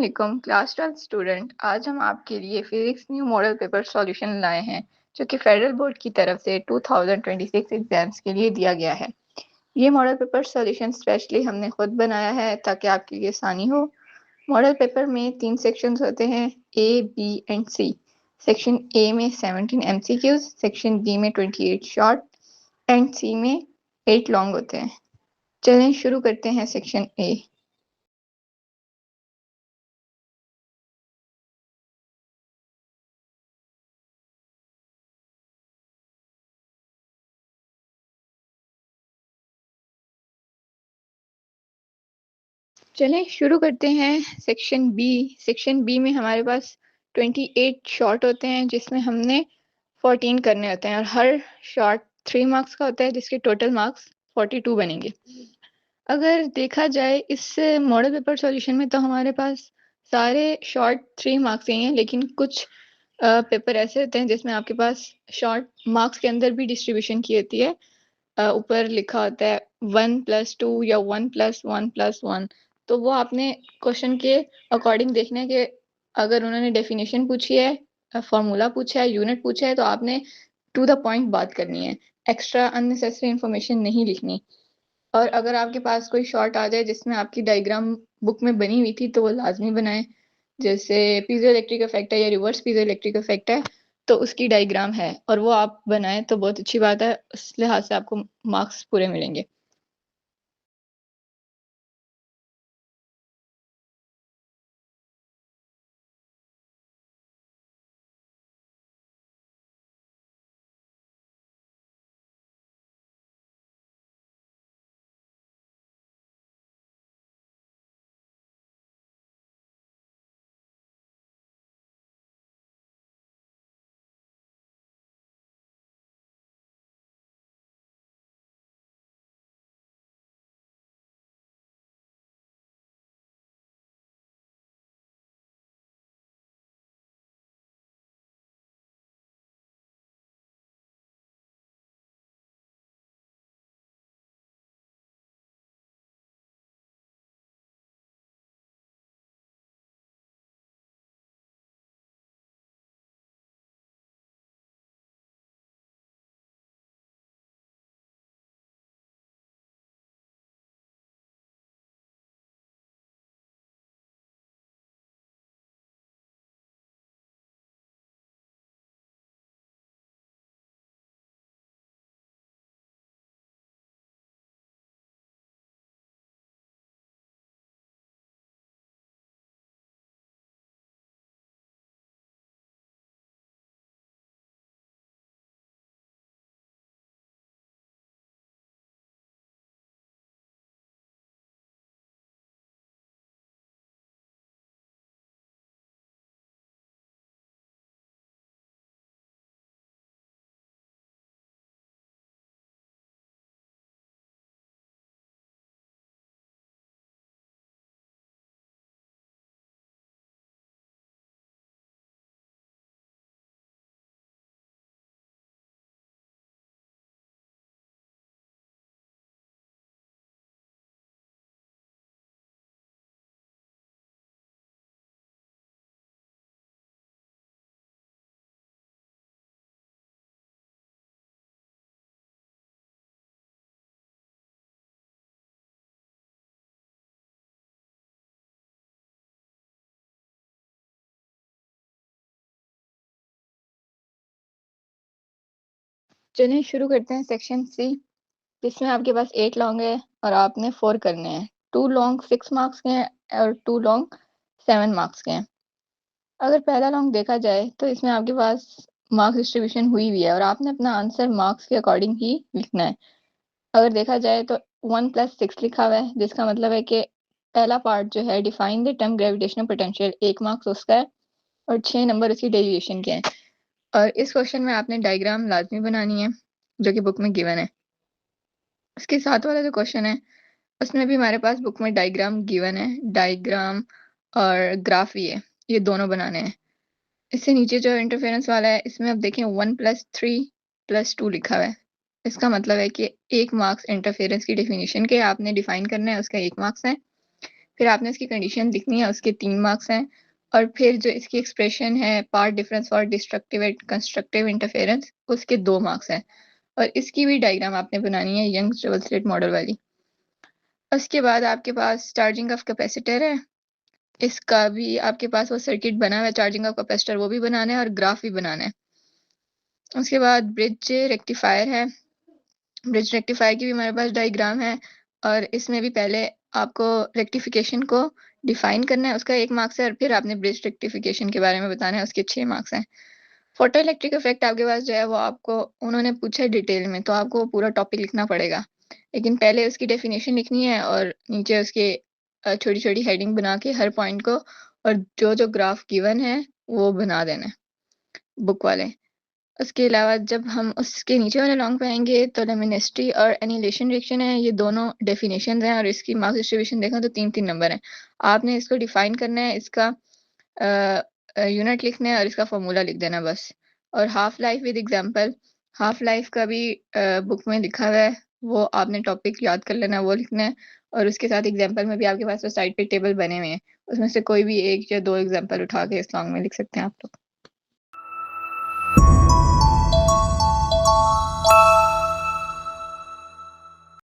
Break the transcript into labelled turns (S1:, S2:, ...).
S1: अस्सलामुअलैकुम class 12 student. आज हम आपके लिए physics new model paper solution लाए हैं जो कि फेडरल बोर्ड की तरफ से 2026 एग्जाम्स के लिए दिया गया है। ये मॉडल पेपर सॉल्यूशन स्पेशली हमने खुद बनाया है ताकि आपके लिए आसानी हो। मॉडल पेपर में 3 सेक्शंस होते हैं, A, B and C. Section A में 17 एमसीक्यूज, सेक्शन बी में 28 शॉर्ट एंड सी में 8 लॉन्ग होते हैं। चलें शुरू करते हैं सेक्शन ए। चलें शुरू करते हैं सेक्शन बी। सेक्शन बी में हमारे पास 28 शॉर्ट होते हैं जिसमें हमने 14 करने होते हैं और हर शॉर्ट 3 मार्क्स का होता है जिसके टोटल मार्क्स 42 बनेंगे। अगर देखा जाए इस मॉडल पेपर सॉल्यूशन में तो हमारे पास सारे शॉर्ट 3 मार्क्स ही हैं, लेकिन कुछ पेपर ऐसे होते हैं जिसमें आपके पास शॉर्ट मार्क्स के अंदर भी डिस्ट्रीब्यूशन की होती है। ऊपर लिखा होता है 1+2 या 1+1+1। तो वो आपने क्वेश्चन के अकॉर्डिंग देखना है कि अगर उन्होंने डेफिनेशन पूछी है, फॉर्मूला पूछा है, यूनिट पूछा है, तो आपने टू द पॉइंट बात करनी है, एक्स्ट्रा अननेसेसरी इंफॉर्मेशन नहीं लिखनी। और अगर आपके पास कोई शॉर्ट आ जाए जिसमें आपकी डायग्राम बुक में बनी हुई थी तो वो लाजमी बनाएं। जैसे पीजो इलेक्ट्रिक इफेक्ट है या रिवर्स पीजो इलेक्ट्रिक इफेक्ट है तो उसकी डायग्राम है और वो आप बनाएं तो बहुत अच्छी बात है, उस लिहाज से आपको मार्क्स पूरे मिलेंगे। चलिए शुरू करते हैं सेक्शन सी, जिसमें आपके पास 8 लॉन्ग है और आपने 4 करने हैं। 2 लॉन्ग 6 मार्क्स के हैं और 2 लॉन्ग 7 मार्क्स के हैं। अगर पहला लॉन्ग देखा जाए तो इसमें आपके पास मार्क्स डिस्ट्रीब्यूशन हुई हुई है और आपने अपना आंसर मार्क्स के अकॉर्डिंग ही लिखना है। अगर देखा जाए तो 1+6 लिखा हुआ है जिसका मतलब है कि पहला पार्ट जो है define the term gravitational potential, 1 marks उसका है और 6 नंबर उसकी डेरिवेशन के हैं। और इस क्वेश्चन में आपने डायग्राम लाजमी बनानी है जो कि बुक में गिवन है। उसके साथ वाला जो क्वेश्चन है उसमें भी हमारे पास बुक में डायग्राम गिवन है, डायग्राम और ग्राफ भी है, ये दोनों बनाने हैं। इससे नीचे जो इंटरफेरेंस वाला है इसमें अब देखें 1+3+2 लिखा हुआ है। इसका मतलब है कि 1 मार्क्स इंटरफेरेंस की डेफिनेशन के आपने डिफाइन करना है, उसका 1 मार्क्स है। फिर आपने इसकी कंडीशन लिखनी है, उसके 3 मार्क्स हैं। और फिर जो इसकी एक्सप्रेशन है path difference for destructive and constructive interference, उसके 2 मार्क्स हैं। और इसकी भी डायग्राम आपने बनानी है यंग डबल स्लिट मॉडल वाली। उसके बाद आपके पास चार्जिंग ऑफ कैपेसिटर है, इसका भी आपके पास वो सर्किट बना हुआ है चार्जिंग ऑफ कैपेसिटर, वो भी बनाना है और ग्राफ भी बनाना है। उसके बाद ब्रिज रेक्टिफायर है, ब्रिज रेक्टिफायर की भी हमारे पास डायग्राम है। और इसमें भी पहले आपको रेक्टिफिकेशन को डिफाइन करना है, उसका 1 मार्क्स है। और फिर आपने ब्रिज रेक्टिफिकेशन के बारे में बताना है, उसके 6 मार्क्स हैं। फोटो इलेक्ट्रिक इफेक्ट आपके पास जो है वो आपको उन्होंने पूछा है डिटेल में, तो आपको पूरा टॉपिक लिखना पड़ेगा। लेकिन पहले उसकी डेफिनेशन लिखनी है और नीचे उसके छोटी छोटी हेडिंग बना के हर पॉइंट को, और जो जो ग्राफ गिवन है वो बना देना है बुक वाले। उसके अलावा जब हम उसके नीचे वाले लॉन्ग पे आएंगे तो लेमिनिस्ट्री और एनिलेशन रिएक्शन है, ये दोनों डेफिनेशन हैं। और इसकी मार्क्स डिस्ट्रीब्यूशन देखें तो 3-3 नंबर है। आपने इसको डिफाइन करना है, इसका यूनिट लिखना है और इसका फॉर्मूला लिख देना बस। और half life with example, half life का भी बुक में लिखा हुआ है, वो आपने टॉपिक याद कर लेना, वो लिखना है। और उसके साथ एग्जांपल में भी आपके पास वो साइड पे टेबल बने हुए हैं, उसमें से कोई भी एक या 2 एग्जांपल उठा के इस सॉन्ग में लिख सकते हैं आप लोग।